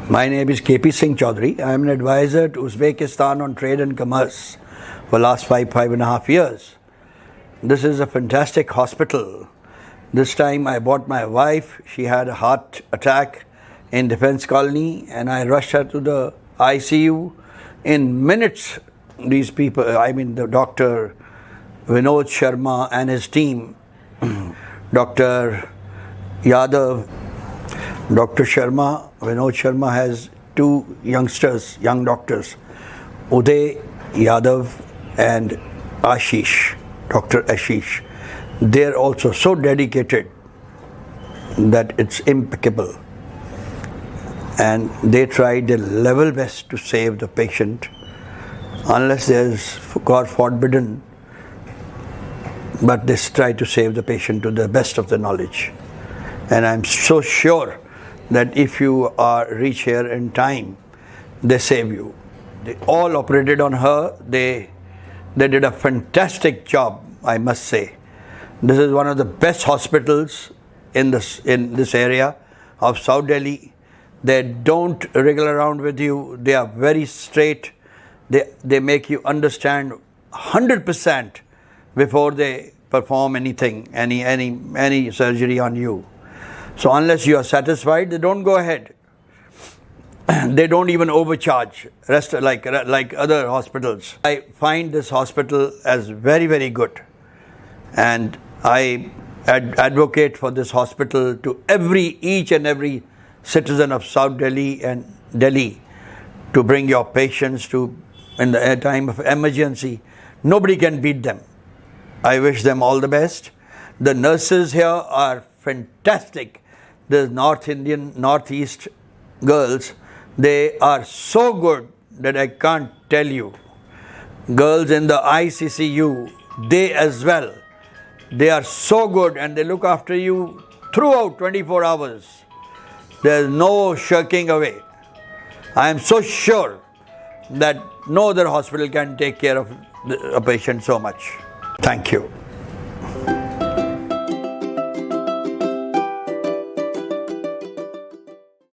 My name is KP Singh Chowdhury. I am an advisor to Uzbekistan on trade and commerce for the last five and a half years. This is a fantastic hospital. This time I brought my wife. She had a heart attack in Defense Colony and I rushed her to the ICU. In minutes, these people, the doctor Vinod Sharma and his team, Dr. Yadav, Dr. Sharma, Vinod Sharma has two young doctors, Uday Yadav and Ashish, Dr. Ashish. They're also so dedicated that it's impeccable. And they tried their level best to save the patient, unless there's, God forbidden, but they try to save the patient to the best of their knowledge. And I'm so sure that if you reach here in time, they save you. They all operated on her. They did a fantastic job, I must say. This is one of the best hospitals in this area of South Delhi. They don't wriggle around with you. They are very straight. They make you understand 100% before they perform anything, any surgery on you. So unless you are satisfied, they don't go ahead. They don't even overcharge, like other hospitals. I find this hospital as very, very good. And I advocate for this hospital to each and every citizen of South Delhi and Delhi to bring your patients in the time of emergency. Nobody can beat them. I wish them all the best. The nurses here are fantastic. The Northeast girls, they are so good that I can't tell you. Girls in the ICCU, they as well. They are so good and they look after you throughout 24 hours. There's no shirking away. I am so sure that no other hospital can take care of a patient so much. Thank you.